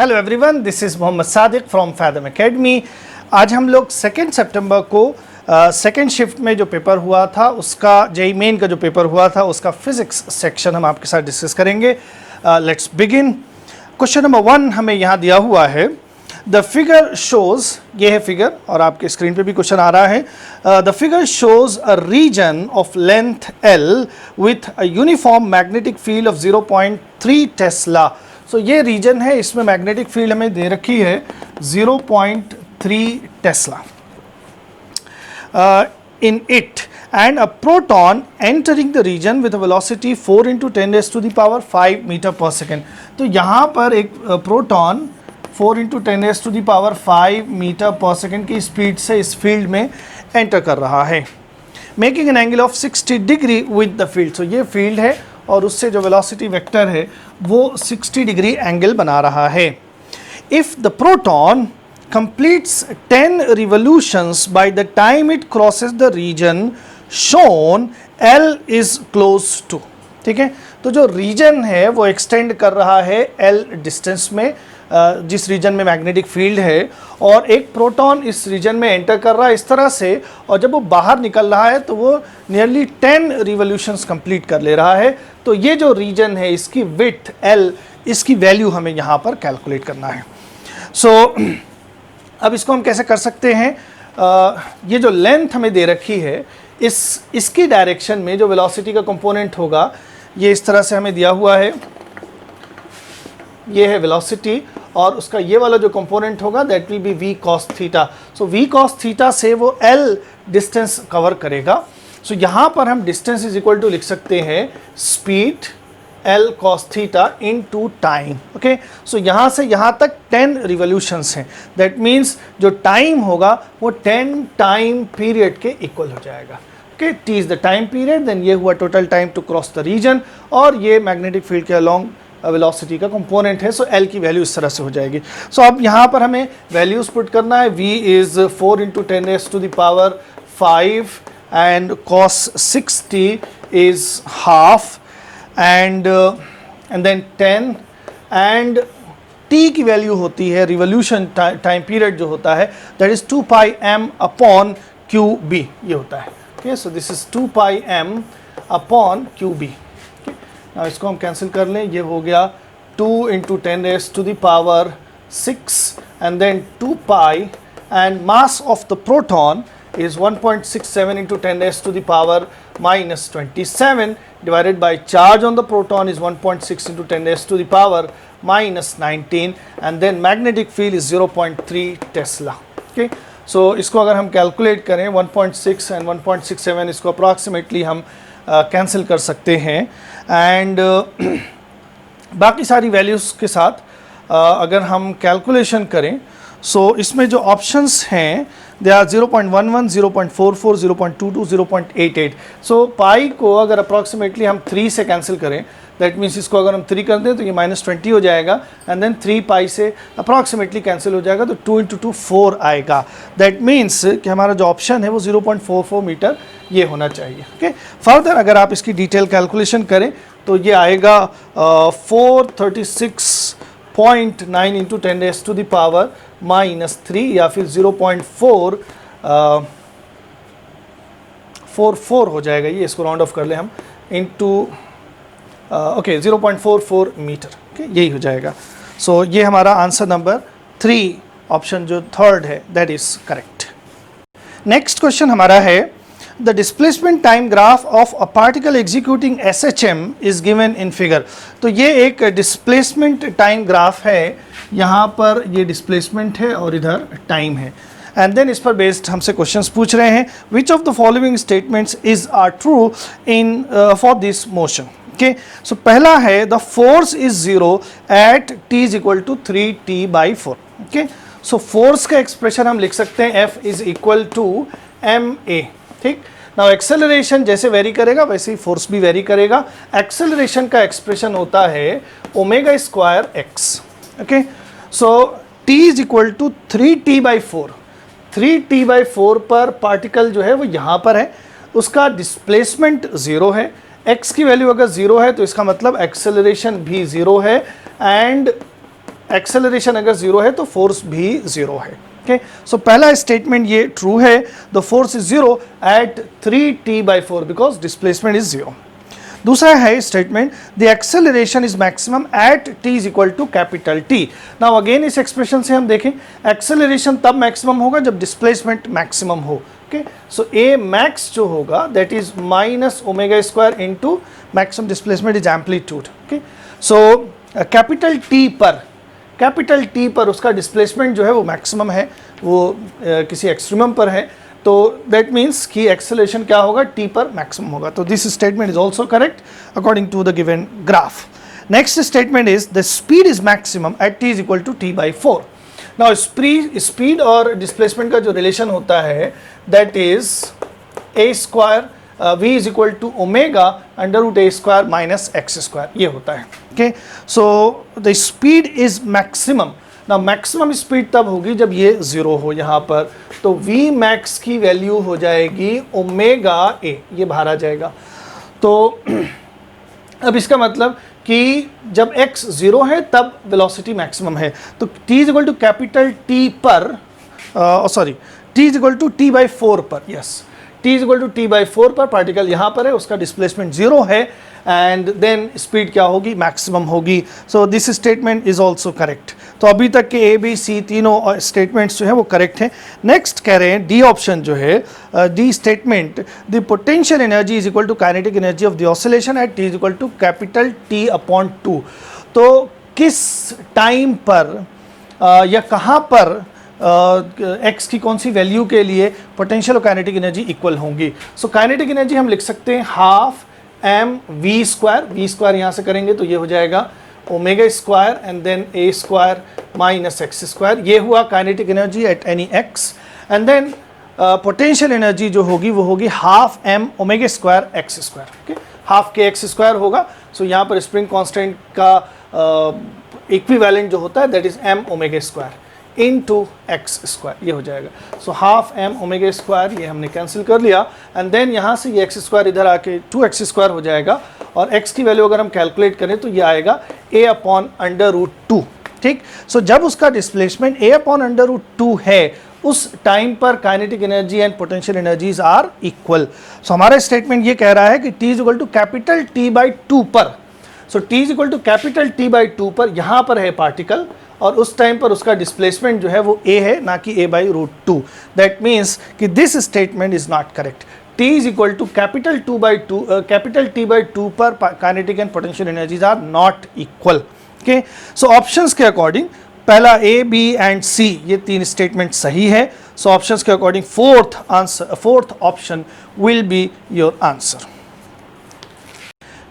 Hello everyone, this is Mohammad Sadiq from Fathom academy. आज हम लोग 2 सितंबर को सेकेंड शिफ्ट में जो पेपर हुआ था उसका जेईई मेन का जो पेपर हुआ था उसका फिज़िक्स सेक्शन हम आपके साथ डिस्कस करेंगे। Let's begin. क्वेश्चन नंबर 1 हमें यहाँ दिया हुआ है। द फिगर शोज़, ये है फिगर और आपके स्क्रीन पे भी क्वेश्चन आ रहा है। The figure shows a region of length L with a uniform magnetic field of 0.3 tesla. सो ये रीजन है, इसमें मैग्नेटिक फील्ड हमें दे रखी है 0.3 Tesla in it, and a proton entering the region with a velocity 4 into 10 raised to the power 5 metre पर second. तो यहाँ पर एक proton 4 into 10 raised to the power 5 metre पर सेकेंड की स्पीड से इस फील्ड में एंटर कर रहा है, making an angle of 60 degree with the field. सो ये फील्ड है और उससे जो वेलोसिटी वेक्टर है वो 60 डिग्री एंगल बना रहा है। If the proton completes 10 revolutions by the time it crosses the region shown L is close to। ठीक है, तो जो रीजन है वो एक्सटेंड कर रहा है L डिस्टेंस में, जिस रीजन में मैग्नेटिक फील्ड है, और एक प्रोटॉन इस रीजन में एंटर कर रहा है इस तरह से, और जब वो बाहर निकल रहा है तो वो नियरली 10 रिवोल्यूशंस कंप्लीट कर ले रहा है। तो ये जो रीजन है इसकी विड्थ L, इसकी वैल्यू हमें यहाँ पर कैलकुलेट करना है। अब इसको हम कैसे कर सकते हैं? ये जो लेंथ हमें दे रखी है इसकी डायरेक्शन में जो वेलोसिटी का कंपोनेंट होगा ये इस तरह से हमें दिया हुआ है। ये है वेलोसिटी और उसका ये वाला जो कंपोनेंट होगा that will B v cos theta. So v cos theta से वो L डिस्टेंस कवर करेगा। सो यहाँ पर हम डिस्टेंस इज इक्वल टू लिख सकते हैं speed L cos theta into time. Okay, so यहाँ से यहाँ तक 10 रिवोल्यूशंस हैं। दैट मीन्स जो टाइम होगा वो 10 टाइम पीरियड के इक्वल हो जाएगा। Okay, t is the time period, then ये हुआ total time to cross the region, और ये मैग्नेटिक फील्ड के अलॉन्ग वेलोसिटी का कंपोनेंट है। सो L की वैल्यू इस तरह से हो जाएगी। सो अब यहाँ पर हमें वैल्यूज पुट करना है। v is 4 into 10 raised to the power 5 and cos 60 is half and then 10 and t की वैल्यू होती है रिवोल्यूशन टाइम पीरियड जो होता है that is 2 pi m upon qb, ये होता है। Okay, so this is 2 pi m upon qb। Now इसको हम कैंसिल कर लें, ये हो गया 2 into 10 raised to the power 6 and then 2 pi and mass of the proton is 1.67 into 10 raised to the power minus 27 divided by charge on the proton is 1.6 into 10 raised to the power minus 19 and then magnetic field is 0.3 Tesla। okay, so इसको अगर हम calculate करें 1.6 and 1.67 इसको approximately हम cancel कर सकते हैं। And बाकी सारी वैल्यूज़ के साथ अगर हम कैलकुलेशन करें इसमें जो ऑप्शंस हैं दे आर 0.11, 0.44, 0.22, 0.88। सो पाई को अगर अप्रॉक्सीमेटली हम 3 से कैंसिल करें, दैट मीन्स इसको अगर हम 3 कर दें तो ये -20 हो जाएगा, एंड देन 3 पाई से अप्रॉक्सीमेटली कैंसिल हो जाएगा तो 2 into 2 4 आएगा। दैट मीन्स कि हमारा जो ऑप्शन है वो 0.44 मीटर ये होना चाहिए। ओके, फर्दर अगर आप इसकी डिटेल कैलकुलेशन करें तो ये आएगा 436.9 into 10 raised to the power -3 या फिर 0.444 हो जाएगा। ये इसको राउंड ऑफ कर ले हम इंटू ओके 0.44 मीटर। ओके, यही हो जाएगा। सो ये हमारा आंसर नंबर 3 ऑप्शन जो थर्ड है that is correct. Next question हमारा है the displacement time graph of a particle executing SHM is given in figure. तो ये एक डिस्प्लेसमेंट टाइम ग्राफ है, यहाँ पर ये डिस्प्लेसमेंट है और इधर टाइम है, एंड देन इस पर बेस्ड हमसे क्वेश्चंस पूछ रहे हैं which of the following statements is are true in for this motion. Okay, so पहला है the force is 0 at t is equal to 3t/4। Okay, so force का एक्सप्रेशन हम लिख सकते हैं F is equal to ma। ठीक, now acceleration जैसे vary करेगा वैसे ही फोर्स भी वेरी करेगा। एक्सेलरेशन का एक्सप्रेशन होता है ω² x। Okay, so t is equal to 3t/4। 3t/4 पर पार्टिकल जो है वो यहाँ पर है, उसका डिस्प्लेसमेंट 0 है, x की वैल्यू अगर 0 है तो इसका मतलब एक्सेलरेशन भी 0 है, एंड एक्सेलरेशन अगर जीरो है तो फोर्स भी जीरो है। ओके, सो पहला स्टेटमेंट ये ट्रू है, the force is zero at 3t/4 because displacement is zero. दूसरा है statement the acceleration is maximum at t is equal to capital T। Now again इस एक्सप्रेशन से हम देखें एक्सेलरेशन तब मैक्सिमम होगा जब डिस्प्लेसमेंट मैक्सिमम हो। ओके, सो ए मैक्स जो होगा that is minus omega square into maximum displacement is amplitude. Okay, so capital T पर उसका डिस्प्लेसमेंट जो है वो मैक्सिमम है, वो किसी एक्सट्रीमम पर है, तो दैट मीन्स कि एक्सेलरेशन क्या होगा T पर मैक्सिमम होगा। तो this statement is also correct according to the given graph. Next statement is the speed is maximum at t is equal to t/4। Now speed और डिस्प्लेसमेंट का जो relation होता है that is a square v is equal to omega under root a square minus x square, ये होता है। Okay, so the speed is maximum. ना maximum speed तब होगी जब ये ज़ीरो हो यहाँ पर, तो v मैक्स की वैल्यू हो जाएगी ओमेगा a, ये बाहर आ जाएगा। तो अब इसका मतलब कि जब x ज़ीरो है तब वेलोसिटी मैक्सिमम है, तो t is equal to capital T पर t is equal to t/4 पर, yes t is equal to t/4 पर पार्टिकल यहाँ पर है, उसका डिस्प्लेसमेंट जीरो है एंड देन स्पीड क्या होगी, मैक्सिमम होगी। So this statement is also correct. तो अभी तक के ए बी सी तीनों स्टेटमेंट्स जो है वो करेक्ट हैं। नेक्स्ट कह रहे हैं डी ऑप्शन जो है, D statement the potential energy is equal to kinetic energy of the oscillation at t is equal to capital T/2। तो किस टाइम पर या कहाँ पर x की कौन सी वैल्यू के लिए पोटेंशियल और काइनेटिक एनर्जी इक्वल होंगी। सो काइनेटिक एनर्जी हम लिख सकते हैं हाफ m v स्क्वायर यहाँ से करेंगे तो ये हो जाएगा omega square and then a square minus x square, ये हुआ kinetic energy at any x। And then potential energy जो होगी वो होगी half m omega square x square. Okay, half k x square होगा। सो यहाँ पर स्प्रिंग कांस्टेंट का इक्विवेलेंट जो होता है that is m omega square into x square, ये हो जाएगा। So half m omega square ये हमने कैंसिल कर लिया एंड देन यहाँ से ये एक्स स्क्वायर इधर आके 2x स्क्वायर हो जाएगा और x की वैल्यू अगर हम कैलकुलेट करें तो ये आएगा a/√2। ठीक, सो जब उसका डिस्प्लेसमेंट a/√2 है उस टाइम पर kinetic energy and potential energies are equal. So हमारा स्टेटमेंट ये कह रहा है कि t is equal to capital T/2 पर, so t is equal to capital T/2 पर यहाँ पर है पार्टिकल और उस टाइम पर उसका डिस्प्लेसमेंट जो है वो a है ना कि a/√2। दैट मीन्स कि this statement is not correct. t is equal to capital T/2 पर kinetic and potential energies are not equal. Okay, so options के अकॉर्डिंग पहला a b एंड c ये तीन स्टेटमेंट सही है। सो ऑप्शंस के according fourth option will be your answer.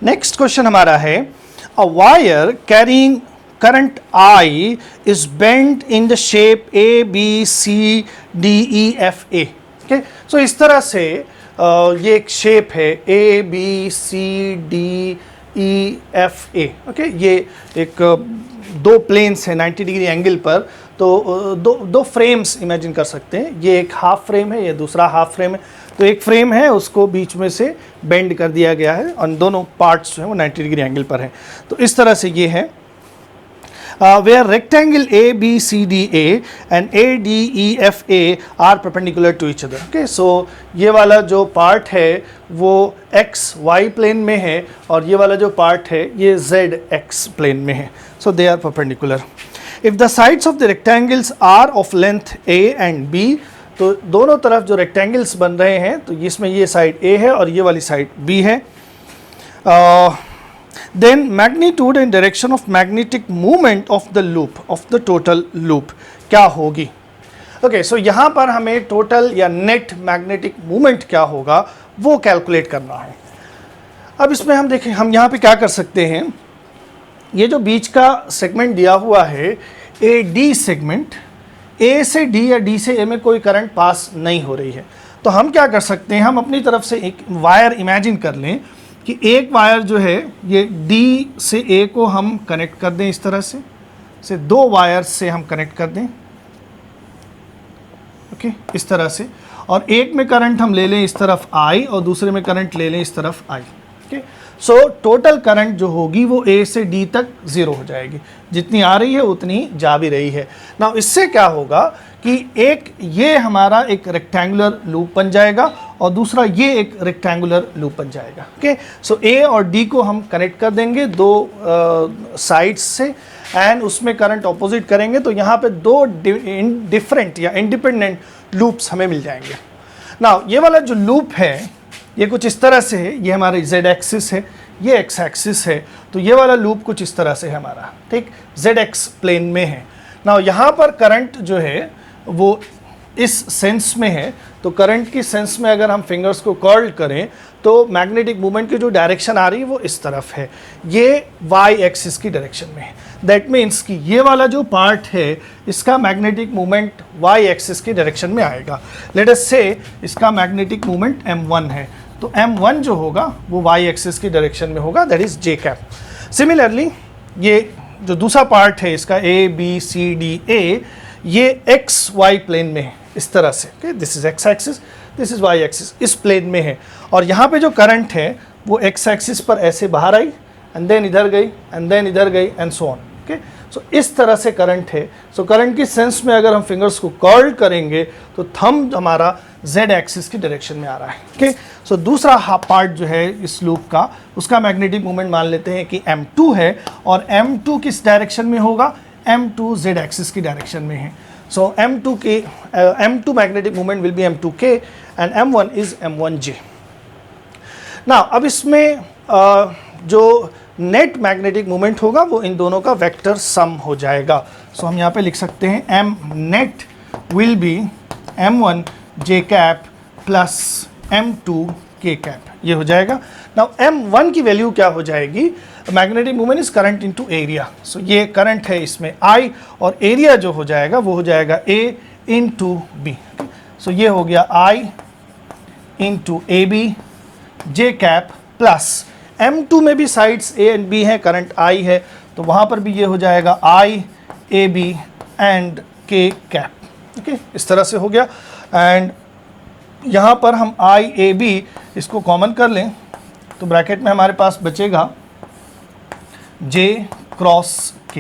Next question हमारा है a wire carrying current I is bent in the shape A, B, C, D, E, F, A। okay? So इस तरह से ये एक शेप है A, B, C, D, E, F, A। okay? ये एक दो प्लेन्स हैं 90 डिग्री एंगल पर, तो दो फ्रेम्स इमेजिन कर सकते हैं। ये एक हाफ फ्रेम है, ये दूसरा हाफ फ्रेम है। तो एक फ्रेम है उसको बीच में से बेंड कर दिया गया है और दोनों पार्ट्स जो हैं वो 90 डिग्री एंगल पर हैं। तो इस तरह से ये है where rectangle ABCDA and ADEFA are perpendicular to each other। okay, so ये वाला जो पार्ट है वो XY प्लेन में है और ये वाला जो पार्ट है ये ZX प्लेन में है। so they are perpendicular। if the sides of the rectangles are of length A and B, तो दोनों तरफ जो रेक्टेंगल्स बन रहे हैं तो इसमें ये साइड A है और ये वाली साइड B है। then magnitude and direction of magnetic movement of the loop of the total loop क्या होगी। ओके, सो यहाँ पर हमें टोटल या नेट मैग्नेटिक मूवमेंट क्या होगा वो कैलकुलेट करना है। अब इसमें हम देखें, हम यहाँ पे क्या कर सकते हैं, ये जो बीच का सेगमेंट दिया हुआ है AD सेगमेंट, A से D या D से A में कोई करंट पास नहीं हो रही है, तो हम क्या कर सकते हैं, हम अपनी तरफ से एक वायर इमेजिन कर लें कि एक वायर जो है ये D से A को हम कनेक्ट कर दें, इस तरह से दो वायर से हम कनेक्ट कर दें। ओके, इस तरह से, और एक में करंट हम ले लें इस तरफ I और दूसरे में करंट ले लें इस तरफ I। Okay, so total current जो होगी वो ए से डी तक 0 हो जाएगी, जितनी आ रही है उतनी जा भी रही है। नाउ इससे क्या होगा कि एक ये हमारा एक रेक्टेंगुलर लूप बन जाएगा और दूसरा ये एक रेक्टेंगुलर लूप बन जाएगा। ओके, सो ए और डी को हम कनेक्ट कर देंगे दो साइड्स से एंड उसमें करंट ऑपोजिट करेंगे, तो यहाँ पे दो डिफरेंट या इंडिपेंडेंट लूप्स हमें मिल जाएंगे। नाउ ये वाला जो लूप है ये कुछ इस तरह से है, ये हमारी z एक्सिस है, ये x एक्सिस है, तो ये वाला लूप कुछ इस तरह से है हमारा, ठीक, zx प्लेन में है। नाउ यहाँ पर करंट जो है वो इस सेंस में है, तो करंट की सेंस में अगर हम फिंगर्स को कर्ल करें तो मैग्नेटिक मूवमेंट की जो डायरेक्शन आ रही है वो इस तरफ है, ये y एक्सिस की डायरेक्शन में है। दैट मीन्स कि ये वाला जो पार्ट है इसका मैग्नेटिक मूवमेंट y एक्सिस की डायरेक्शन में आएगा। लेट अस से इसका मैग्नेटिक मूवमेंट m1 है, तो m1 जो होगा वो y एक्सिस की डायरेक्शन में होगा, that is j cap. Similarly ये जो दूसरा पार्ट है इसका a b c d a, ये x y प्लेन में है इस तरह से, okay, this is x axis, this is y axis, इस प्लेन में है। और यहाँ पे जो करंट है वो x एक्सिस पर ऐसे बाहर आई एंड देन इधर गई एंड देन इधर गई and so on. Okay, so इस तरह से करंट है। सो करंट की सेंस में अगर हम फिंगर्स को कर्ल करेंगे तो थंब हमारा z एक्सिस की डायरेक्शन में आ रहा है। ओके, सो दूसरा पार्ट जो है इस लूप का, उसका मैग्नेटिक मूवमेंट मान लेते हैं कि m2 है, और m2 किस डायरेक्शन में होगा, m2 z एक्सिस की डायरेक्शन में है। सो m2 magnetic movement will be m2k and m1 is m1j। Now अब इसमें जो नेट मैग्नेटिक मूवमेंट होगा वो इन दोनों का वेक्टर सम हो जाएगा। सो हम यहाँ पे लिख सकते हैं m net will be m1 j cap plus m2 k cap, ये हो जाएगा। नाउ m1 की वैल्यू क्या हो जाएगी, magnetic movement is current into area. So ये करंट है इसमें I, और एरिया जो हो जाएगा वो हो जाएगा A इंटू बी। सो ये हो गया I into A B J cap plus m2 में भी साइड्स A एंड B है, करंट I है, तो वहाँ पर भी ये हो जाएगा I A B and K cap. Okay, इस तरह से हो गया। एंड यहाँ पर हम I ए बी इसको कॉमन कर लें तो ब्रैकेट में हमारे पास बचेगा J cross K।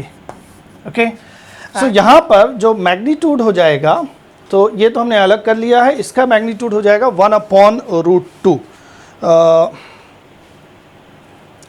Okay, so यहाँ पर जो मैग्नीट्यूड हो जाएगा, तो ये तो हमने अलग कर लिया है, इसका मैग्नीट्यूड हो जाएगा 1/√2।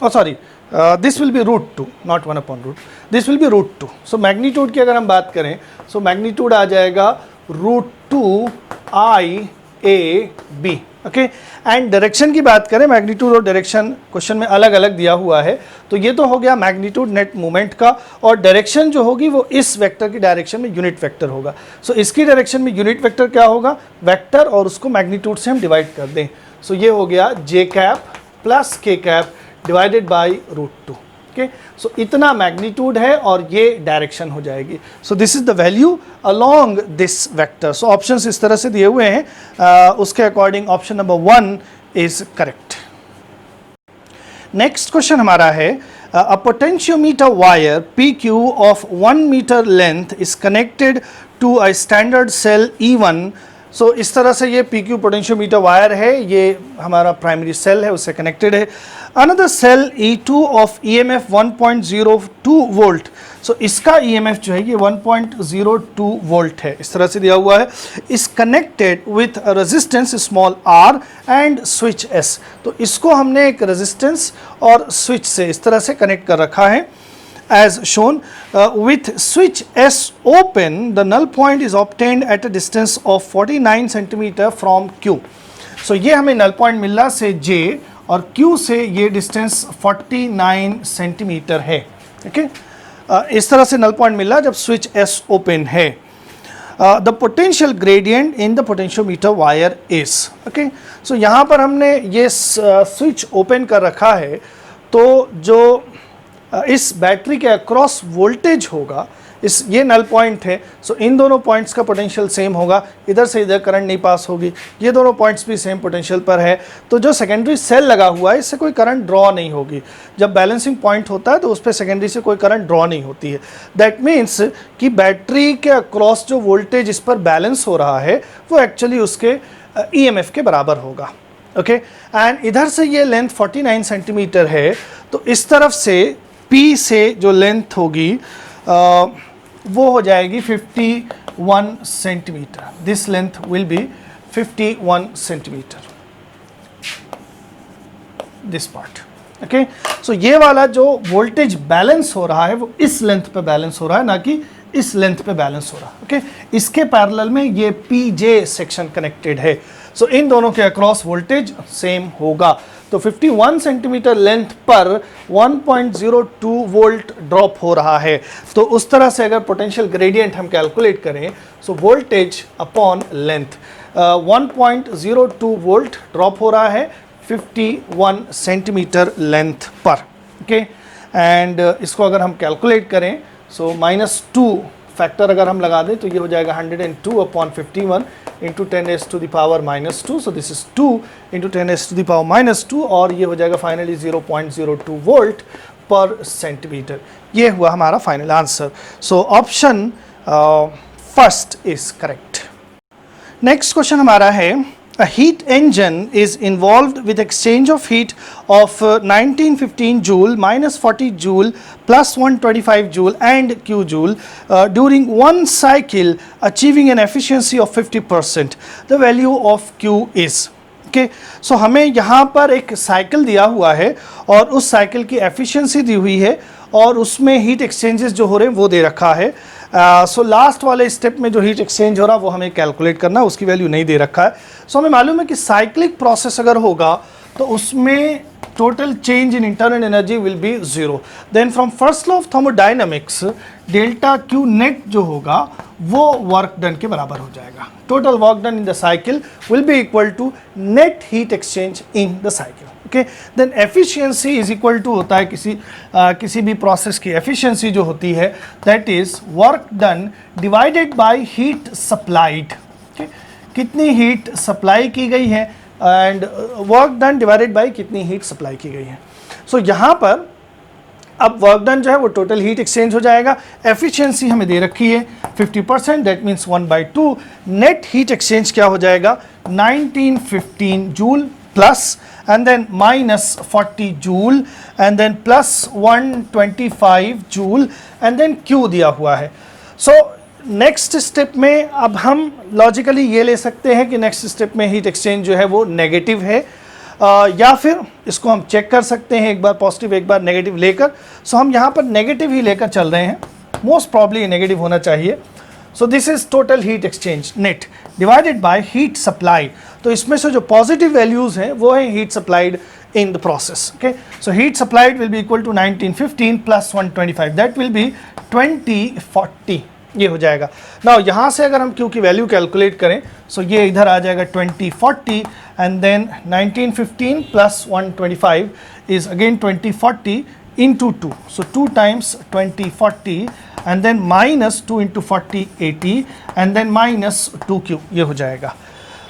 Sorry, this will be √2, not 1/√, this will be √2। So magnitude की अगर हम बात करें, सो मैग्नीट्यूड आ जाएगा √2 I A B। Okay, and direction की बात करें, मैग्नीट्यूड और डायरेक्शन क्वेश्चन में अलग अलग दिया हुआ है, तो ये तो हो गया मैग्नीट्यूड नेट मूवमेंट का, और डायरेक्शन जो होगी वो इस वेक्टर की डायरेक्शन में यूनिट वेक्टर होगा। सो इसकी डायरेक्शन में यूनिट वेक्टर क्या होगा, वेक्टर, और उसको मैग्नीट्यूड से हम डिवाइड कर दें। सो ये हो गया j cap plus k cap divided by √2। Okay, so इतना मैग्नीट्यूड है और ये डायरेक्शन हो जाएगी। So this is the value along this vector. So options इस तरह से दिए हुए हैं, उसके according option number 1 is correct. Next question हमारा है, a potentiometer wire PQ of 1 metre length is connected to a standard cell E1। So इस तरह से ये PQ पोटेंशियोमीटर वायर है, ये हमारा प्राइमरी सेल है, उससे कनेक्टेड है। Another cell E2 of EMF 1.02 volt. So इसका EMF जो है ये 1.02 वोल्ट है, इस तरह से दिया हुआ है। इस connected with resistance small r and switch S। तो इसको हमने एक रेजिस्टेंस और स्विच से इस तरह से कनेक्ट कर रखा है। As shown, with switch S open, the null point is obtained at a distance of 49 cm from Q. So ये हमें null point मिला से J, और Q से ये डिस्टेंस 49 सेंटीमीटर है। ओके, इस तरह से null point मिला जब switch S open है। The potential gradient in the potentiometer wire is, okay, so यहाँ पर हमने ये switch open कर रखा है, तो जो इस बैटरी के अक्रॉस वोल्टेज होगा, इस ये नल पॉइंट है, सो इन दोनों पॉइंट्स का पोटेंशियल सेम होगा, इधर से इधर करंट नहीं पास होगी, ये दोनों पॉइंट्स भी सेम पोटेंशियल पर है, तो जो सेकेंडरी सेल लगा हुआ है इससे कोई करंट ड्रॉ नहीं होगी। जब बैलेंसिंग पॉइंट होता है तो उस पर सेकेंडरी से कोई करंट ड्रॉ नहीं होती है। दैट मीन्स कि बैटरी के अक्रॉस जो वोल्टेज इस पर बैलेंस हो रहा है वो एक्चुअली उसके EMF के बराबर होगा। ओके एंड इधर से ये लेंथ 49 सेंटीमीटर है, तो इस तरफ से P से जो लेंथ होगी वो हो जाएगी 51 centimetre. This length will be 51 centimetre, this part. Okay so ये वाला जो वोल्टेज बैलेंस हो रहा है वो इस लेंथ पे बैलेंस हो रहा है, ना कि इस लेंथ पे बैलेंस हो रहा है. ओके इसके पैरेलल में ये PJ सेक्शन कनेक्टेड है, सो इन दोनों के अक्रॉस वोल्टेज सेम होगा. तो 51 सेंटीमीटर लेंथ पर 1.02 वोल्ट ड्रॉप हो रहा है. तो उस तरह से अगर पोटेंशियल ग्रेडियंट हम कैलकुलेट करें, so voltage upon length 1.02 volt drop हो रहा है 51 सेंटीमीटर लेंथ पर. ओके एंड इसको अगर हम कैलकुलेट करें, सो -2 फैक्टर अगर हम लगा दें तो ये हो जाएगा 102 upon 51 into 10 to the power -2. So this is 2 into 10 to the power -2 और ये हो जाएगा फाइनली 0.02 वोल्ट पर सेंटीमीटर. ये हुआ हमारा final answer. So option first is correct. Next question हमारा है, a heat engine is involved with exchange of heat of 1915 joule minus 40 joule plus 125 joule and q joule during one cycle achieving an efficiency of 50%. The value of q is. Okay सो हमें यहाँ पर एक cycle दिया हुआ है और उस cycle की एफिशिएंसी दी हुई है और उसमें हीट एक्सचेंजेस जो हो रहे हैं वो दे रखा है. सो लास्ट वाले स्टेप में जो हीट एक्सचेंज हो रहा है वो हमें कैलकुलेट करना है, उसकी वैल्यू नहीं दे रखा है. सो हमें मालूम है कि साइक्लिक प्रोसेस अगर होगा तो उसमें total change in internal energy will be 0. Then from first law of thermodynamics delta Q net जो होगा वो वर्क डन के बराबर हो जाएगा. Total work done in the cycle will be equal to net heat exchange in the cycle. Okay then efficiency is equal to होता है किसी भी प्रोसेस की एफिशिएंसी जो होती है that is work done divided by heat supplied. कितनी heat supply की गई है and work done divided by कितनी हीट सप्लाई की गई है. सो यहाँ पर अब वर्क डन जो है वो टोटल हीट एक्सचेंज हो जाएगा. एफिशिएंसी हमें दे रखी है 50%, that means 1/2. Net heat exchange क्या हो जाएगा 1915 joule plus and then minus 40 joule and then plus 125 joule and then Q दिया हुआ है. So नेक्स्ट स्टेप में अब हम लॉजिकली ये ले सकते हैं कि नेक्स्ट स्टेप में हीट एक्सचेंज जो है वो नेगेटिव है या फिर इसको हम चेक कर सकते हैं एक बार पॉजिटिव एक बार नेगेटिव लेकर. सो हम यहाँ पर नेगेटिव ही लेकर चल रहे हैं, मोस्ट प्रॉब्ली नेगेटिव होना चाहिए. सो this is total heat exchange net divided by heat supply. तो इसमें से जो पॉजिटिव वैल्यूज हैं वो है heat supplied in the process. Okay, so heat supplied will be equal to 1915 plus 125, that will be 2040. ये हो जाएगा. नाउ यहाँ से अगर हम Q की वैल्यू कैलकुलेट करें सो ये इधर आ जाएगा 2040 and then 1915 plus 125 is again 2040 into 2. So 2 times 2040 and then minus 2 into 40 80 and then minus 2Q ये हो जाएगा.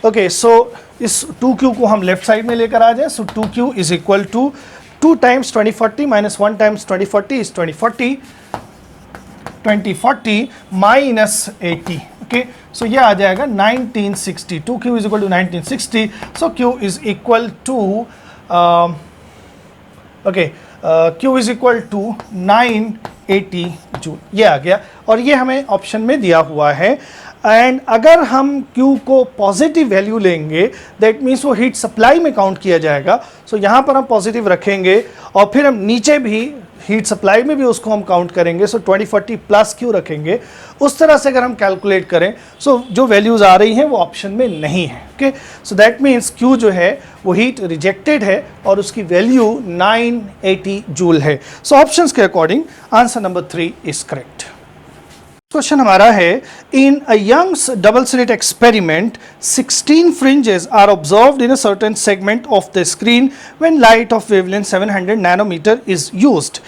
ओके सो इस 2Q को हम लेफ्ट साइड में लेकर आ जाए. So 2Q is equal to 2 times 2040 minus 1 times 2040 is 2040 minus 80. Okay so ये आ जाएगा 1960. 2Q is equal to 1960. So Q is equal to Q is equal to 980 joule. ये आ गया और ये हमें ऑप्शन में दिया हुआ है. एंड अगर हम Q को पॉजिटिव वैल्यू लेंगे दैट मीन्स वो हीट सप्लाई में काउंट किया जाएगा. सो यहाँ पर हम पॉजिटिव रखेंगे और फिर हम नीचे भी हीट सप्लाई में भी उसको हम काउंट करेंगे. सो 2040 प्लस Q रखेंगे. उस तरह से अगर हम कैलकुलेट करें सो जो वैल्यूज़ आ रही हैं वो ऑप्शन में नहीं है. Okay so that means Q जो है वो हीट रिजेक्टेड है और उसकी वैल्यू 980 जूल है. सो ऑप्शंस के according answer number 3 is correct. Question हमारा है in a Young's double slit experiment 16 fringes are observed in a certain segment of the screen when light of wavelength 700 nanometer is used.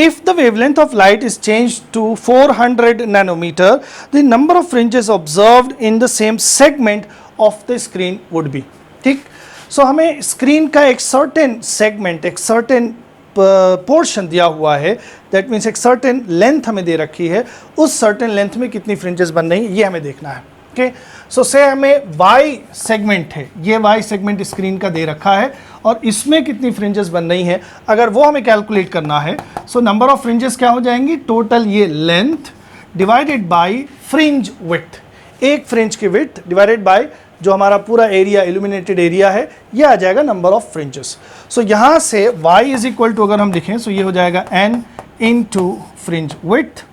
If the wavelength of light is changed to 400 nanometer, the number of fringes observed in the same segment of the screen would be. ठीक, सो हमें screen का एक certain segment एक certain portion दिया हुआ है, that means एक certain length हमें दे रखी है, उस सर्टेन लेंथ में कितनी फ्रिंजेस बन रही हैं ये हमें देखना है. ओके। सो से हमें y सेगमेंट है, ये y सेगमेंट स्क्रीन का दे रखा है और इसमें कितनी फ्रिंजेस बन रही हैं अगर वो हमें कैलकुलेट करना है। सो नंबर ऑफ फ्रिंजेस क्या हो जाएंगी, टोटल ये length divided by fringe width, एक फ्रिंज की विड्थ डिवाइडेड बाय जो हमारा पूरा एरिया इल्यूमिनेटेड एरिया है, ये आ जाएगा नंबर ऑफ फ्रिंजेस। सो यहाँ से y इज इक्वल टू अगर हम लिखें सो ये हो जाएगा n into fringe width,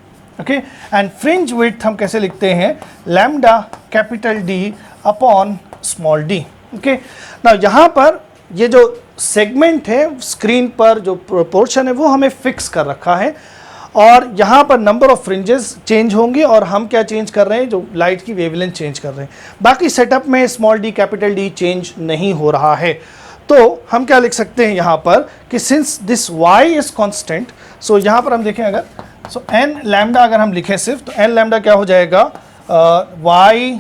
okay. And fringe width हम कैसे लिखते हैं, lambda capital D upon small d, okay. ना यहाँ पर ये जो सेगमेंट है स्क्रीन पर जो पोर्शन है वो हमें फिक्स कर रखा है और यहाँ पर नंबर ऑफ फ्रिंजेस चेंज होंगे और हम क्या चेंज कर रहे हैं, जो लाइट की वेवलेंथ चेंज कर रहे हैं। बाकी सेटअप में small d capital D change नहीं हो रहा है। तो हम क्या लिख सकते हैं यहाँ पर कि since this y is constant, so यहाँ पर हम देखें अगर सो n लैम्डा अगर हम लिखें सिर्फ तो n लैम्डा क्या हो जाएगा, y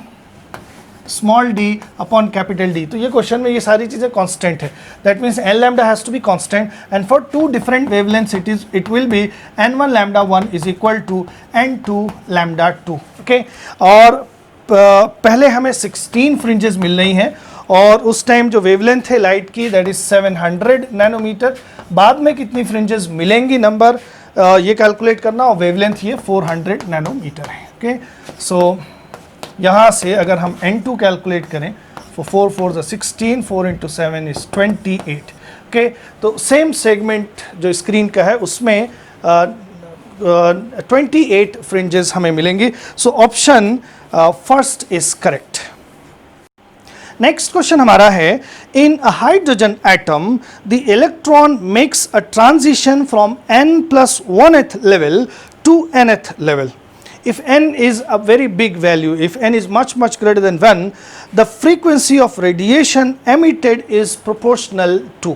small d upon capital D। तो ये क्वेश्चन में ये सारी चीज़ें कांस्टेंट है, that means n lambda has to be constant and for two different wavelengths it will be n1 lambda 1 is equal to n2 lambda 2, okay. और पहले हमें 16 फ्रिंजेस मिल रही हैं और उस टाइम जो वेवलेंथ है लाइट की दैट इज 700 नैनोमीटर। बाद में कितनी फ्रिंजेस मिलेंगी नंबर ये कैलकुलेट करना और वेवलेंथ ये 400 नैनोमीटर है, ओके। सो यहाँ से अगर हम n2 कैलकुलेट करें तो 4 4 16, 4 इंटू 7 इज 28, ओके। तो सेम सेगमेंट जो स्क्रीन का है उसमें 28 फ्रिंजेस हमें मिलेंगी। So option first is correct. Next question हमारा है, in a hydrogen atom the electron makes a transition from n+1th level to nth level. If n is a very big value, if n is much greater than 1, the frequency of radiation emitted is proportional to,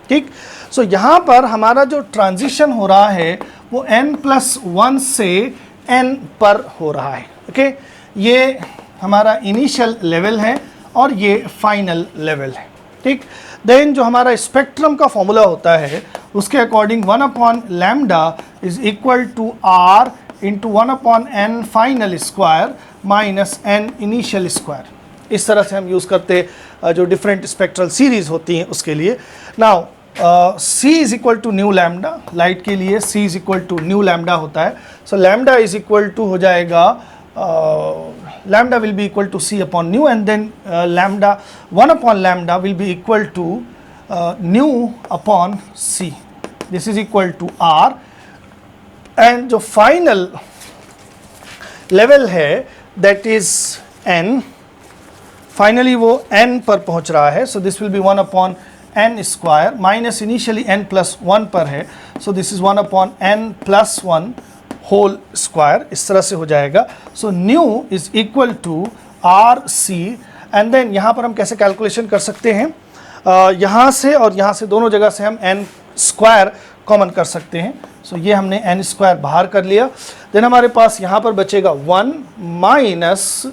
ठीक। सो यहाँ पर हमारा जो transition हो रहा है वो n+1 से n पर हो रहा है, ओके। ये हमारा इनिशियल लेवल है और ये फाइनल लेवल है, ठीक। देन जो हमारा स्पेक्ट्रम का फॉर्मूला होता है उसके अकॉर्डिंग 1/लैम्डा is equal to r into 1/n final square minus n initial square. इस तरह से हम यूज़ करते जो डिफरेंट स्पेक्ट्रल सीरीज होती हैं उसके लिए। Now c is equal to nu lambda, light के लिए c is equal to nu lambda होता है। So lambda is equal to हो जाएगा lambda will be equal to c upon nu and then lambda 1/lambda will be equal to nu upon c. This is equal to r and जो final level है that is n, finally वो n पर पहुंच रहा है। so this will be 1/n square minus initially n+1 पर है, so this is 1/n+1 whole square, इस तरह से हो जाएगा। So nu is equal to R C and then यहाँ पर हम कैसे कैलकुलेशन कर सकते हैं, यहाँ से और यहाँ से दोनों जगह से हम n स्क्वायर कॉमन कर सकते हैं। सो ये हमने n स्क्वायर बाहर कर लिया। देन हमारे पास यहाँ पर बचेगा 1 माइनस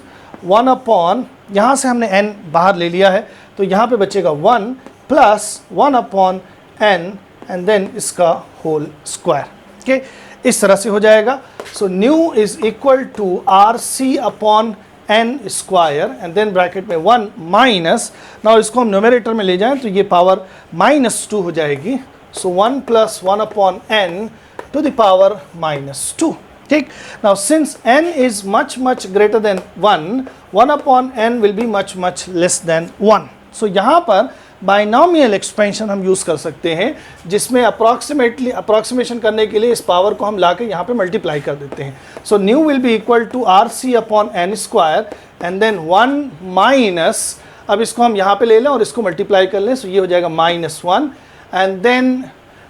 1/, यहाँ से हमने n बाहर ले लिया है तो यहाँ पे बचेगा 1 प्लस 1/n एंड देन इसका होल स्क्वायर, ओके। इस तरह से हो जाएगा। So nu is equal to R C upon n square and then bracket में 1 माइनस, नाउ इसको हम न्यूमरेटर में ले जाएं तो ये पावर -2 हो जाएगी। So 1 plus 1/n to the power -2, ठीक। Now since n is much greater than 1, 1/n will be much less than 1। So यहाँ पर बाइनोमियल एक्सपेंशन हम यूज़ कर सकते हैं जिसमें अप्रॉक्सीमेशन करने के लिए इस पावर को हम ला के यहाँ पर मल्टीप्लाई कर देते हैं। So nu will be equal to R C upon n square and then 1 minus, अब इसको हम यहाँ पे ले लें और इसको मल्टीप्लाई कर लें। सो ये हो जाएगा -1 एंड देन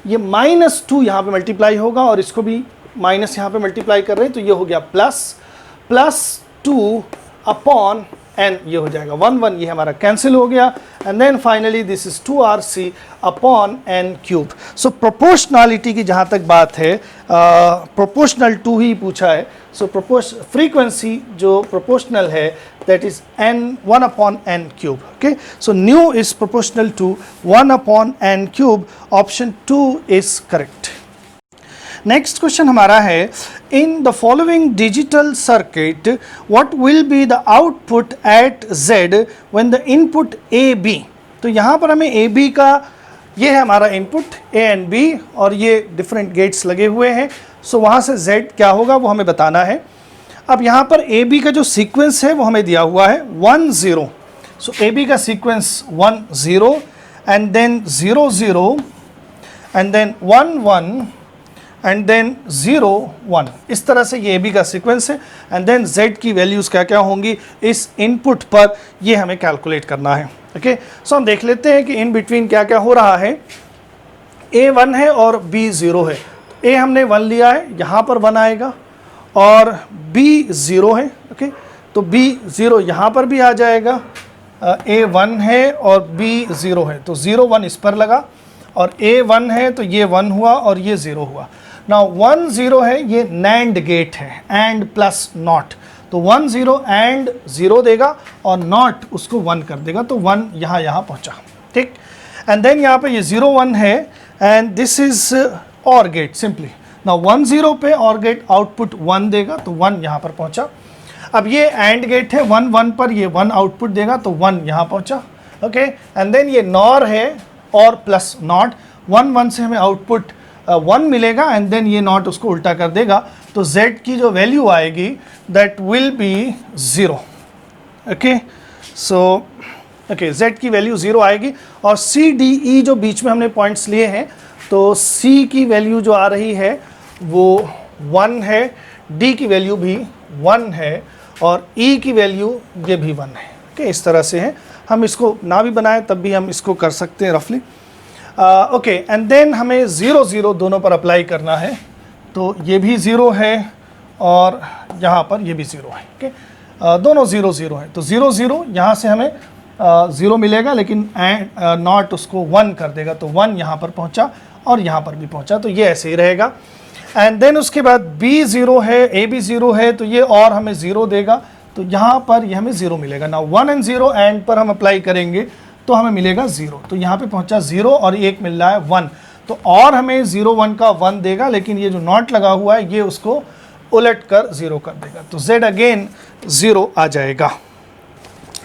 ये -2 यहाँ पे मल्टीप्लाई होगा और इसको भी माइनस यहाँ पे मल्टीप्लाई कर रहे हैं तो ये हो गया +2 अपॉन n, ये हो जाएगा 1 ये हमारा कैंसिल हो गया and then finally this is 2rc upon n cube. So proportionality की जहाँ तक बात है प्रोपोर्शनल टू ही पूछा है। सो फ्रीक्वेंसी जो प्रोपोर्शनल है that is n1/n cube, okay. So nu is proportional to 1/n cube, option 2 is correct. Next question हमारा है, in the following digital circuit what will be the output at Z when the input A B. तो यहाँ पर हमें ए B का, ये है हमारा इनपुट ए एंड बी और ये डिफरेंट गेट्स लगे हुए हैं। सो वहाँ से Z क्या होगा वो हमें बताना है। अब यहाँ पर ए बी का जो सीक्वेंस है वो हमें दिया हुआ है 1 0। सो ए बी का sequence 1 0 and then 0 0 and then 1 1 and then 0 1। इस तरह से ये ए बी का सीक्वेंस है एंड देन Z की वैल्यूज़ क्या क्या होंगी इस इनपुट पर, ये हमें कैलकुलेट करना है। ओके, सो हम देख लेते हैं कि इन बिटवीन क्या क्या हो रहा है। A 1 है और B 0 है। A हमने 1 लिया है, यहाँ पर 1 आएगा और B 0 है। ओके, तो B 0 यहाँ पर भी आ जाएगा। A 1 है और B 0 है, तो 0 1 इस पर लगा और A 1 है तो ये 1 हुआ और ये 0 हुआ। नाउ 1 0 है, ये NAND गेट है, एंड प्लस नॉट, तो 1 0 एंड 0 देगा और नॉट उसको 1 कर देगा, तो 1 यहाँ पहुँचा। ठीक, एंड देन यहाँ पे ये 0 1 है and this is OR gate simply. Now 1 0 पे OR गेट आउटपुट 1 देगा, तो 1 यहाँ पर पहुँचा। अब ये AND गेट है, 1 1 पर ये 1 आउटपुट देगा, तो 1 यहाँ पहुँचा। ओके, एंड देन ये NOR है, और प्लस नॉट, 1 1 से हमें आउटपुट 1 मिलेगा एंड देन ये नॉट उसको उल्टा कर देगा, तो Z की जो वैल्यू आएगी that will be 0। Okay, so okay, Z की वैल्यू 0 आएगी और C D E जो बीच में हमने पॉइंट्स लिए हैं, तो C की वैल्यू जो आ रही है वो 1 है, D की वैल्यू भी 1 है और E की वैल्यू ये भी 1 है। ओके, इस तरह से है, हम इसको ना भी बनाएं तब भी हम इसको कर सकते हैं रफली। ओके, एंड देन हमें 0 0 दोनों पर अप्लाई करना है, तो ये भी 0 है और यहाँ पर ये भी 0 है। ओके, दोनों 0 0 है, तो 0 0 यहाँ से हमें 0 मिलेगा, लेकिन नॉट उसको 1 कर देगा, तो 1 यहाँ पर पहुँचा और यहाँ पर भी पहुँचा, तो ये ऐसे ही रहेगा। एंड देन उसके बाद B 0 है, A भी 0 है, तो ये और हमें 0 देगा, तो यहाँ पर ये हमें 0 मिलेगा। ना 1 एंड 0 एंड पर हम अप्लाई करेंगे तो हमें मिलेगा 0, तो यहाँ पे पहुँचा 0 और एक मिल रहा है 1, तो और हमें 0 1 का 1 देगा, लेकिन ये जो नॉट लगा हुआ है ये उसको उलट कर 0 कर देगा, तो Z अगेन 0 आ जाएगा।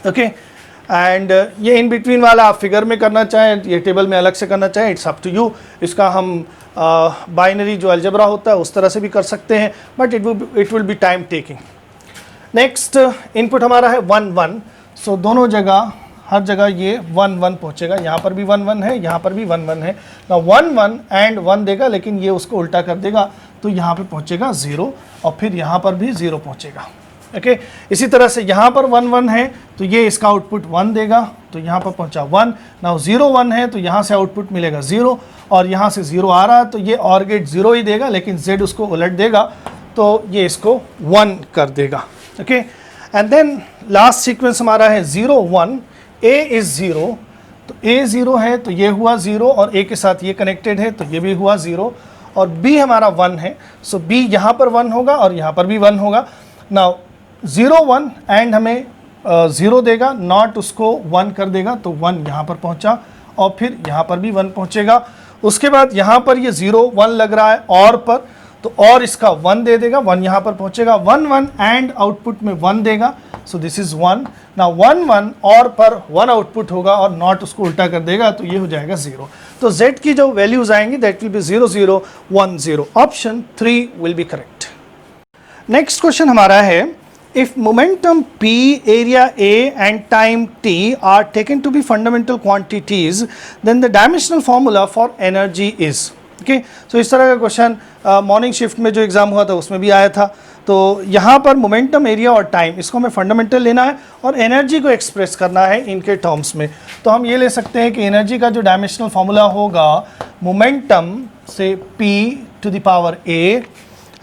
ओके, एंड ये इन बिटवीन वाला आप फिगर में करना चाहें, ये टेबल में अलग से करना चाहें, इट्स अप टू यू। इसका हम बाइनरी जो अलजेब्रा होता है उस तरह से भी कर सकते हैं, but it will B time taking. Next input हमारा है 1 1, सो दोनों जगह हर जगह ये 1 1 पहुँचेगा, यहाँ पर भी 1 1 है, यहाँ पर भी 1 1 है। ना 1 1 एंड 1 देगा, लेकिन ये उसको उल्टा कर देगा, तो यहाँ पे पहुँचेगा 0 और फिर यहाँ पर भी 0 पहुँचेगा। ओके, इसी तरह से यहाँ पर 1 1 है, तो ये इसका आउटपुट 1 देगा, तो यहाँ पर पहुँचा 1। ना 0 1 है, तो यहाँ से आउटपुट मिलेगा 0 और यहाँ से 0 आ रहा है, तो ये OR गेट 0 ही देगा, लेकिन Z उसको उलट देगा, तो ये इसको 1 कर देगा। Okay, and then last sequence हमारा है 0 1, A इज़ 0, तो A 0 है, तो ये हुआ 0 और A के साथ ये कनेक्टेड है, तो ये भी हुआ 0 और B हमारा 1 है, सो B यहाँ पर 1 होगा और यहाँ पर भी 1 होगा। नाउ 0 1 एंड हमें 0 देगा, नॉट उसको 1 कर देगा, तो 1 यहाँ पर पहुँचा और फिर यहाँ पर भी 1 पहुँचेगा। उसके बाद यहाँ पर ये 0 1 लग रहा है और पर, तो और इसका 1 दे देगा, 1 यहाँ पर पहुँचेगा, 1 1 एंड आउटपुट में 1 देगा, सो दिस इज़ 1। ना 1 1 और पर 1 आउटपुट होगा और नॉट उसको उल्टा कर देगा, तो ये हो जाएगा 0। तो Z की जो वैल्यूज़ आएंगी that will be 0 0 1 0। Option 3 will be correct. Next question हमारा है, if momentum P, area A and time T are taken to be fundamental quantities, then the dimensional formula for energy is। Okay, so इस तरह का question morning shift में जो exam हुआ था उसमें भी आया था। तो यहाँ पर मोमेंटम, एरिया और टाइम, इसको हमें फंडामेंटल लेना है और एनर्जी को एक्सप्रेस करना है इनके टर्म्स में। तो हम ये ले सकते हैं कि एनर्जी का जो डायमेंशनल फार्मूला होगा, मोमेंटम से P to the power A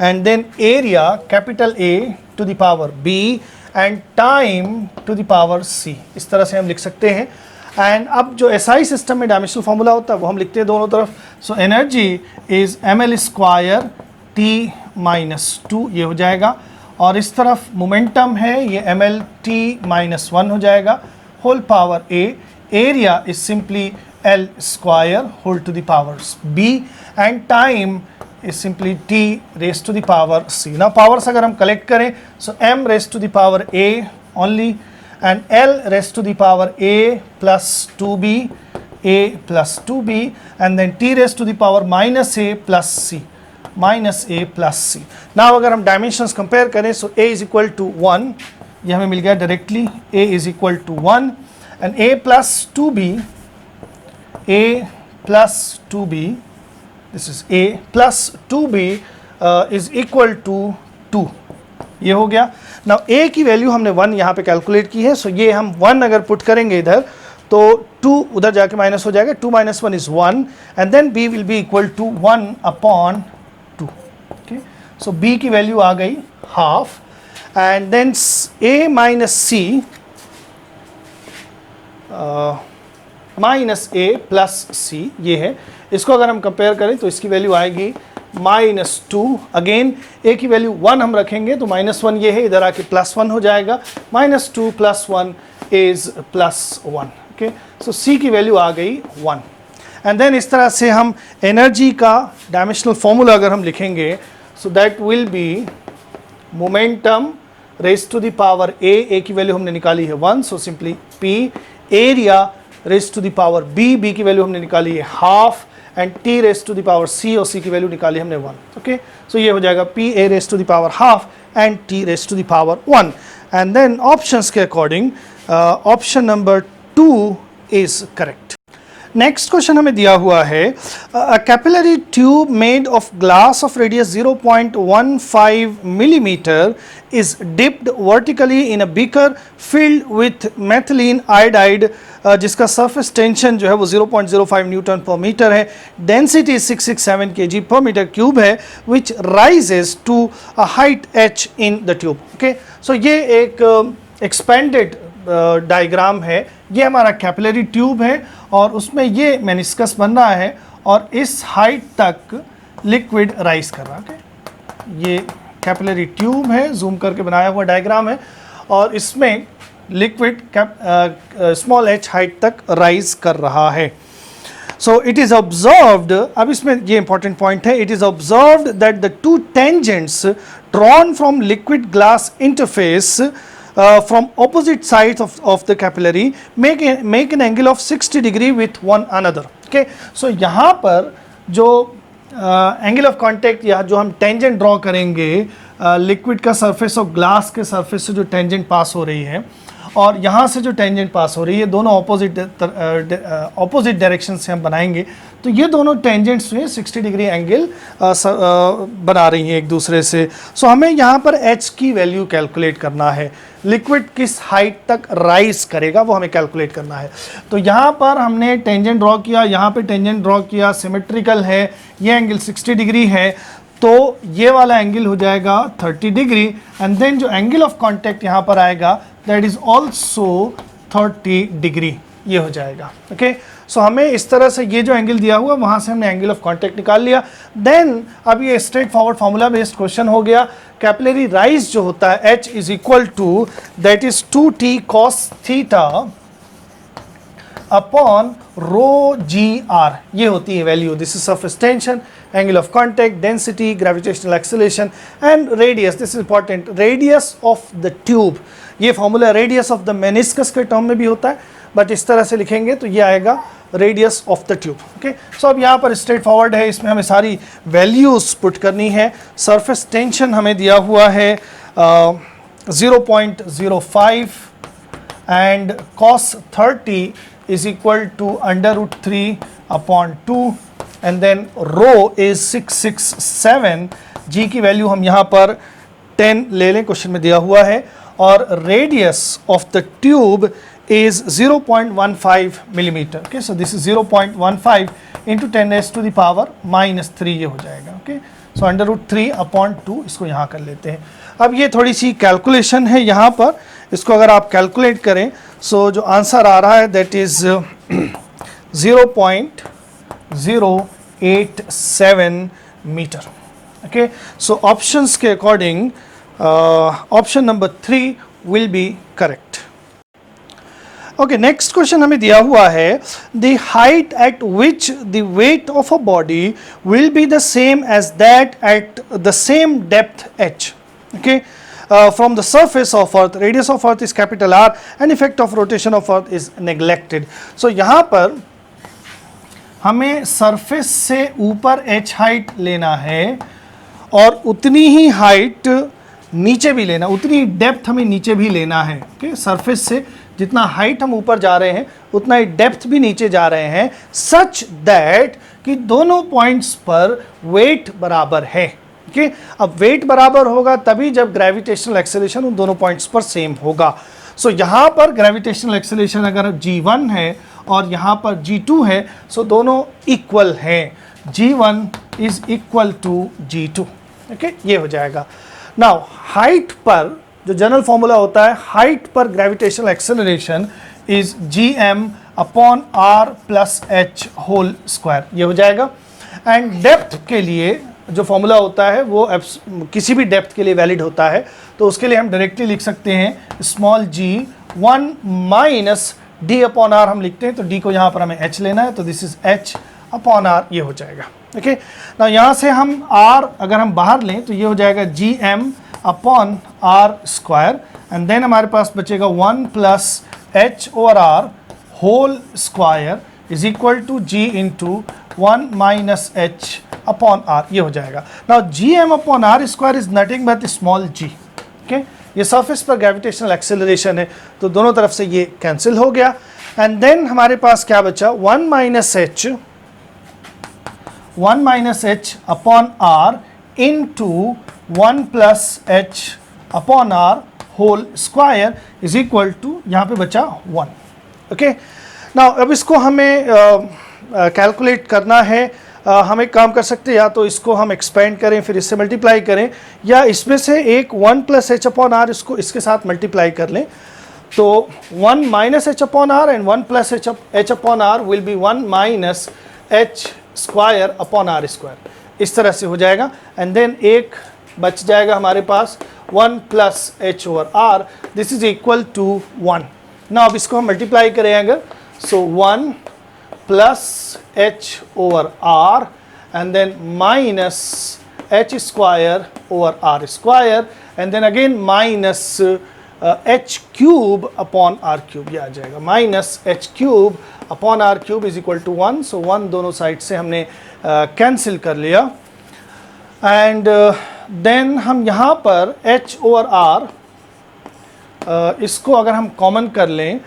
and then area capital A to the power B and time to the power C, इस तरह से हम लिख सकते हैं। एंड अब जो SI सिस्टम में डायमेंशनल फार्मूला होता है वो हम लिखते हैं दोनों तरफ। So energy is ml square T minus 2, ये हो जाएगा, और इस तरफ मोमेंटम है ये ml T माइनस 1 हो जाएगा, whole power A। Area is simply L square whole to the power B and time is simply t raised to the power c. Now powers अगर हम collect करें, so m raised to the power a only and l raised to the power a plus 2b, a plus 2b, and then t raised to the power minus a plus c, minus a plus c. Now अगर हम dimensions compare करें, so a is equal to 1, ये हमें मिल गया directly, a is equal to 1 and a plus 2b, a plus 2b, this is a plus 2b is equal to 2. ये हो गया. Now a की वैल्यू हमने 1 यहाँ पे कैलकुलेट की है, सो ये हम 1 अगर पुट करेंगे इधर तो 2 उधर जाके माइनस हो जाएगा, 2 minus 1 is 1 and then b will be equal to 1 upon 2. Okay, so b की वैल्यू आ गई half and then a minus c minus a plus c ये है. इसको अगर हम कंपेयर करें तो इसकी वैल्यू आएगी -2. अगेन ए की वैल्यू 1 हम रखेंगे तो -1 ये है, इधर आके +1 हो जाएगा. -2 + 1 इज +1. ओके, सो सी की वैल्यू आ गई 1. एंड देन इस तरह से हम एनर्जी का डायमेंशनल फॉर्मूला अगर हम लिखेंगे, so that will be momentum raise to the power A की वैल्यू हमने निकाली है 1, so simply P area raise to the power B की वैल्यू हमने निकाली है half and T raise to the power C, और सी की वैल्यू निकाली हमने 1. ओके, सो ये हो जाएगा p a raise to the power half and T raise to the power 1. And then options के according option number 2 is correct. Next question हमें दिया हुआ है, a capillary tube made of glass of radius 0.15 millimetre is dipped vertically in a beaker filled with methylene iodide, जिसका surface tension जो है वो 0.05 newton पर मीटर है, डेंसिटी 667 kg पर मीटर क्यूब है, which rises to a height h in the tube. Okay, so ये एक एक्सपेंडेड डायग्राम है. ये हमारा कैपिलरी ट्यूब है और उसमें ये मेनिस्कस बन रहा है और इस हाइट तक लिक्विड राइज कर रहा है. ये कैपिलरी ट्यूब है, जूम करके बनाया हुआ डायग्राम है और इसमें लिक्विड स्मॉल h हाइट तक राइज कर रहा है. सो इट इज ऑब्जर्व्ड, अब इसमें ये इंपॉर्टेंट पॉइंट है, it is observed that the two tangents drawn from liquid glass interface from opposite sides of the capillary make an angle of 60 degree with one another. Okay, so यहाँ पर जो angle of contact या जो हम tangent draw करेंगे liquid का surface और glass के सरफेस से जो टेंजेंट पास हो रही है और यहाँ से जो टेंजेंट पास हो रही है, दोनों ऑपोजिट डायरेक्शन से हम बनाएंगे तो ये दोनों टेंजेंट्स में 60 डिग्री एंगल बना रही हैं एक दूसरे से. सो हमें यहाँ पर h की वैल्यू कैलकुलेट करना है, लिक्विड किस हाइट तक राइज करेगा वो हमें कैलकुलेट करना है. तो यहाँ पर हमने टेंजेंट ड्रॉ किया, यहाँ पे टेंजेंट ड्रॉ किया, सिमेट्रिकल है, ये एंगल 60 डिग्री है तो ये वाला एंगल हो जाएगा 30 डिग्री एंड देन जो एंगल ऑफ कांटेक्ट यहाँ पर आएगा दैट इज ऑल्सो 30 डिग्री, ये हो जाएगा. ओके, सो हमें इस तरह से ये जो एंगल दिया हुआ वहाँ से हमने एंगल ऑफ कांटेक्ट निकाल लिया. देन अब ये straight forward formula based question हो गया. कैपिलरी राइज जो होता है h is equal to that is 2t cos theta upon rho g r, ये होती है value. This is surface tension, angle of contact, density, gravitational acceleration and radius. This is important, radius of the tube. ये formula radius of the meniscus के term में भी होता है but इस तरह से लिखेंगे तो ये आएगा radius of the tube. Okay, so अब यहाँ पर स्ट्रेट फॉरवर्ड है, इसमें हमें सारी वैल्यूज पुट करनी है. सरफेस टेंशन हमें दिया हुआ है 0.05 and cos 30 is equal to √3 upon 2 and then rho is 667. g की वैल्यू हम यहाँ पर 10 ले लें, क्वेश्चन में दिया हुआ है, और radius of the tube is 0.15 millimeter. Okay, so this is 0.15 into 10 raised to the power -3 ये हो जाएगा. Okay, so √3 upon 2 इसको यहाँ कर लेते हैं. अब ये थोड़ी सी कैलकुलेशन है यहाँ पर, इसको अगर आप कैलकुलेट करें सो जो आंसर आ रहा है that is 0.087 metre. Okay, so options के according option number 3 will be correct. Okay, next question हमें दिया हुआ है the height at which the weight of a body will be the same as that at the same depth h. Okay, from the surface of earth, radius of earth is capital R and effect of rotation of earth is neglected. So यहाँ पर हमें surface से ऊपर h height लेना है और उतनी ही height नीचे भी लेना, उतनी डेप्थ हमें नीचे भी लेना है. ओके, सरफेस से जितना हाइट हम ऊपर जा रहे हैं उतना ही डेप्थ भी नीचे जा रहे हैं, सच दैट कि दोनों पॉइंट्स पर वेट बराबर है. ओके, अब वेट बराबर होगा तभी जब ग्रेविटेशनल एक्सेलरेशन उन दोनों पॉइंट्स पर सेम होगा. सो यहाँ पर ग्रेविटेशनल एक्सेलरेशन अगर g1 है और यहाँ पर g2 है, सो दोनों इक्वल हैं. g1 is equal to g2. Okay, ये हो जाएगा. नाउ हाइट पर जो जनरल फॉर्मूला होता है, हाइट पर gravitational acceleration is gm upon r plus h whole square, ये हो जाएगा. एंड डेप्थ के लिए जो फॉर्मूला होता है वो किसी भी डेप्थ के लिए वैलिड होता है, तो उसके लिए हम डायरेक्टली लिख सकते हैं small g 1 minus d upon r हम लिखते हैं, तो d को यहाँ पर हमें h लेना है, तो this is h upon r, ये हो जाएगा. ओके, ना यहाँ से हम r अगर हम बाहर लें तो ये हो जाएगा gm upon r square and then हमारे पास बचेगा 1 plus h over r whole square is equal to g into 1 minus h upon r, ये हो जाएगा. Now gm upon r square is nothing but small g. Okay, ये surface पर gravitational acceleration है, तो दोनों तरफ से ये कैंसिल हो गया. एंड देन हमारे पास क्या बचा, 1 minus h upon r into 1 plus h upon r whole square is equal to, यहाँ पे बचा 1. ओके, नाउ अब इसको हमें कैलकुलेट करना है. हम एक काम कर सकते हैं, या तो इसको हम एक्सपेंड करें फिर इससे मल्टीप्लाई करें, या इसमें से एक 1 प्लस एच अपॉन आर इसको इसके साथ मल्टीप्लाई कर लें. तो 1 minus h upon r and 1 plus h upon r will be 1 minus h square upon r square, इस तरह से हो जाएगा. एंड देन एक बच जाएगा हमारे पास 1 plus h over r, this is equal to 1. ना अब इसको हम मल्टीप्लाई करें अगर, सो 1 plus h over r and then minus h square over r square and then again minus h cube upon r cube, ये आ जाएगा minus h cube upon r cube is equal to 1. so 1 दोनों side से हमने cancel कर लिया. And then हम यहाँ पर h over r इसको अगर हम कॉमन कर लें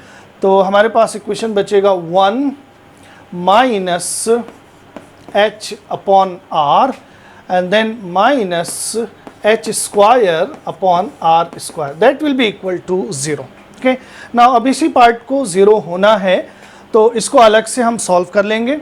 तो हमारे पास इक्वेशन बचेगा 1 minus h upon r and then minus h square upon r square, that will be equal to 0. okay, now अब इसी पार्ट को 0 होना है तो इसको अलग से हम सॉल्व कर लेंगे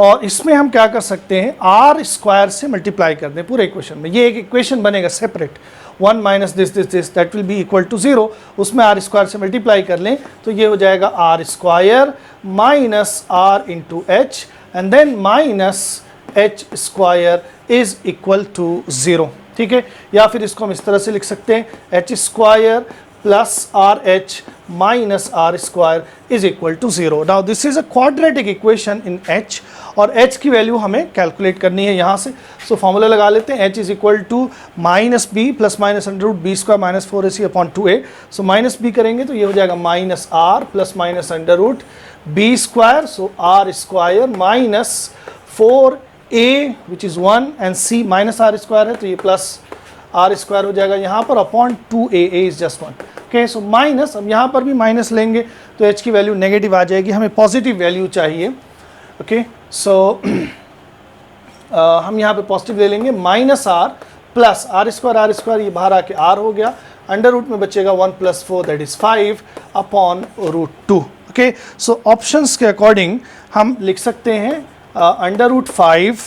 और इसमें हम क्या कर सकते हैं, r स्क्वायर से मल्टीप्लाई कर दें पूरे इक्वेशन में. ये एक इक्वेशन बनेगा separate, 1 minus this that will be equal to 0, उसमें r स्क्वायर से मल्टीप्लाई कर लें तो ये हो जाएगा r square minus r into h and then minus h square is equal to 0. ठीक है, या फिर इसको हम इस तरह से लिख सकते हैं, h square plus r h minus r square is equal to 0. Now this is a quadratic equation in h और h की वैल्यू हमें कैलकुलेट करनी है यहाँ से. सो फॉर्मूला लगा लेते हैं, h is equal to minus b plus minus under root b square minus 4ac upon 2a. So minus b करेंगे तो ये हो जाएगा minus r plus minus under root b square, so r square minus 4a which is 1 and c minus r square है तो ये plus r square हो जाएगा यहाँ पर upon 2a, a is just 1. Okay, so minus, अब यहाँ पर भी माइनस लेंगे तो h की वैल्यू नेगेटिव आ जाएगी, हमें पॉजिटिव वैल्यू चाहिए. ओके, सो हम यहाँ पे पॉजिटिव ले लेंगे, minus r plus r square ये बाहर आके r हो गया, अंडर रूट में बचेगा 1 plus 4 that is 5 upon root 2. Okay, so options के अकॉर्डिंग हम लिख सकते हैं under root 5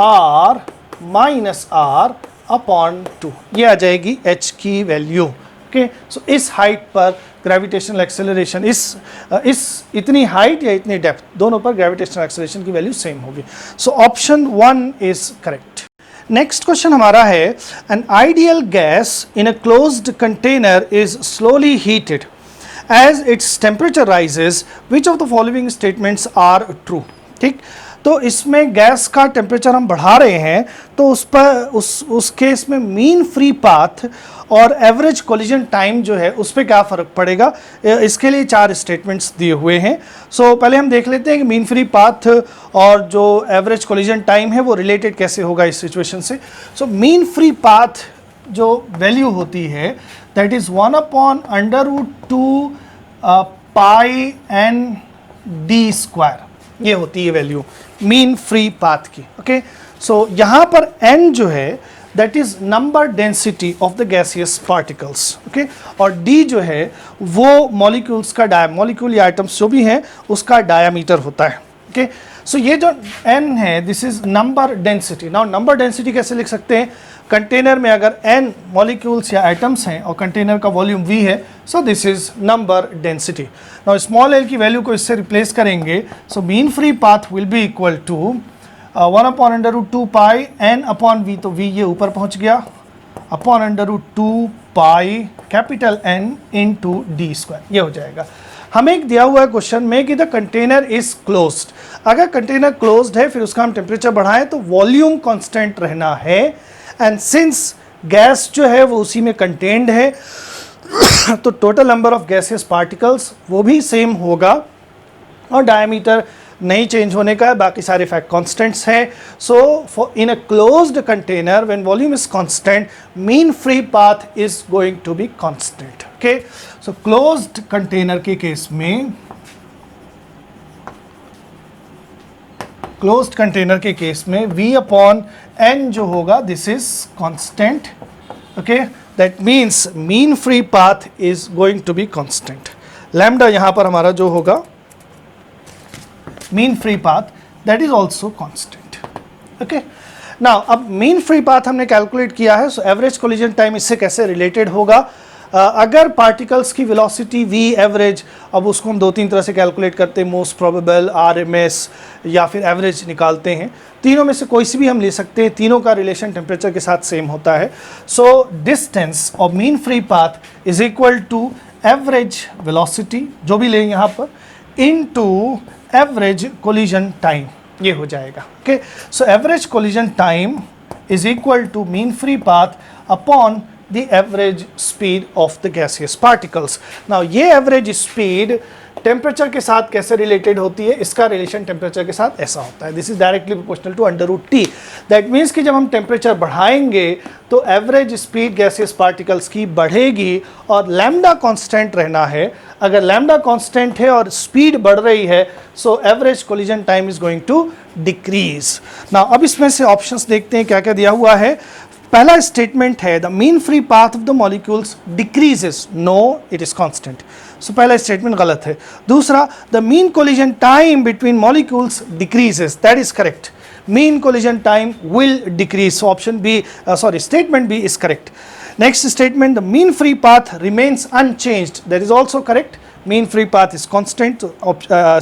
r minus r upon 2, ये आ जाएगी h की वैल्यू. ओके, सो इस हाइट पर ग्रेविटेशनल एक्सेलरेशन इस इतनी हाइट या इतनी डेप्थ दोनों पर ग्रेविटेशनल एक्सेलरेशन की वैल्यू सेम होगी. So option 1 is correct. Next question हमारा है, an ideal gas in a closed container is slowly heated as its temperature rises, which of the following statements are true? ठीक, तो इसमें gas का temperature हम बढ़ा रहे हैं, तो उस केस में मीन फ्री पाथ और एवरेज कोलिजन टाइम जो है उस पर क्या फ़र्क पड़ेगा, इसके लिए 4 स्टेटमेंट्स दिए हुए हैं. सो पहले हम देख लेते हैं कि मीन फ्री पाथ और जो एवरेज कोलिजन टाइम है वो रिलेटेड कैसे होगा इस सिचुएशन से. सो मीन फ्री पाथ जो वैल्यू होती है that is 1/√2 pi n d square, ये होती है वैल्यू मीन फ्री पाथ की. ओके, सो यहाँ पर n जो है that is number density of the gaseous particles. Okay, और d जो है वो मॉलिक्यूल्स का मॉलिक्यूल या आइटम्स जो भी हैं उसका डायामीटर होता है. ओके, सो ये जो n है this is number density. Now number density कैसे लिख सकते हैं, कंटेनर में अगर n मॉलिक्यूल्स या आइटम्स हैं और कंटेनर का वॉल्यूम v है, so this is number density. Now small l की वैल्यू को इससे रिप्लेस करेंगे, so mean free path will be equal to 1/√2 pi n upon v, तो v ये ऊपर पहुंच गया, अपॉन √2 पाई कैपिटल N इंटू डी स्क्वायर, ये हो जाएगा. हमें एक दिया हुआ है क्वेश्चन में कि द कंटेनर इज क्लोज्ड. अगर कंटेनर क्लोज्ड है फिर उसका हम टेम्परेचर बढ़ाएं तो वॉल्यूम कांस्टेंट रहना है, एंड सिंस गैस जो है वो उसी में कंटेन्ड है तो total number of gaseous particles वो भी सेम होगा और डायमीटर नहीं चेंज होने का है, बाकी सारे फैक्ट कांस्टेंट्स हैं. So for in a closed container when volume is constant mean free path is going to be constant. Okay, so closed container के केस में, क्लोज्ड कंटेनर के केस में v अपॉन n जो होगा this is constant. Okay, that means mean free path is going to be constant. Lambda यहाँ पर हमारा जो होगा mean free path that is also constant. Okay, now अब मीन फ्री पाथ हमने कैलकुलेट किया है, सो एवरेज कोलिजन टाइम इससे कैसे रिलेटेड होगा. अगर पार्टिकल्स की वेलोसिटी v एवरेज, अब उसको हम 2-3 तरह से कैलकुलेट करते हैं, मोस्ट प्रोबेबल, RMS या फिर एवरेज निकालते हैं. तीनों में से कोई सी भी हम ले सकते हैं, तीनों का रिलेशन टेम्परेचर के साथ सेम होता है. So distance of mean free path is equal to average velocity जो भी लें यहाँ पर इनटू एवरेज कोलिजन टाइम, ये हो जाएगा. Okay, so average collision time is equal to mean free path upon the average speed of the gaseous particles. Now ये average speed temperature के साथ कैसे रिलेटेड होती है, इसका रिलेशन टेम्परेचर के साथ ऐसा होता है, this is directly proportional to √T. That means कि जब हम टेम्परेचर बढ़ाएंगे तो एवरेज स्पीड गैसियस पार्टिकल्स की बढ़ेगी और लैम्डा कांस्टेंट रहना है. अगर लैम्डा कांस्टेंट है और स्पीड बढ़ रही है so average collision time is going to decrease. Now अब इसमें से ऑप्शंस देखते हैं क्या क्या दिया हुआ है. पहला स्टेटमेंट है the mean free path of the molecules decreases, no it is constant. So पहला स्टेटमेंट गलत है. दूसरा, the mean collision time between molecules decreases, that is correct. Mean collision time will decrease, so option B statement B is correct. Next statement, the mean free path remains unchanged, that is also correct. Mean free path is constant.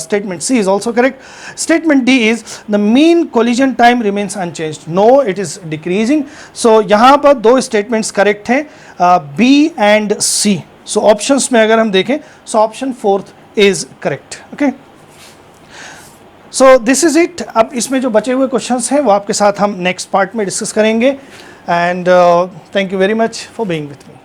Statement C is also correct. Statement D is the mean collision time remains unchanged. No, it is decreasing. So यहाँ पर 2 statements correct हैं, B and C. So options में अगर हम देखें so option 4th is correct. Okay. So this is it. अब इसमें जो बचे हुए questions हैं वो आपके साथ हम next part में discuss करेंगे. And thank you very much for being with me.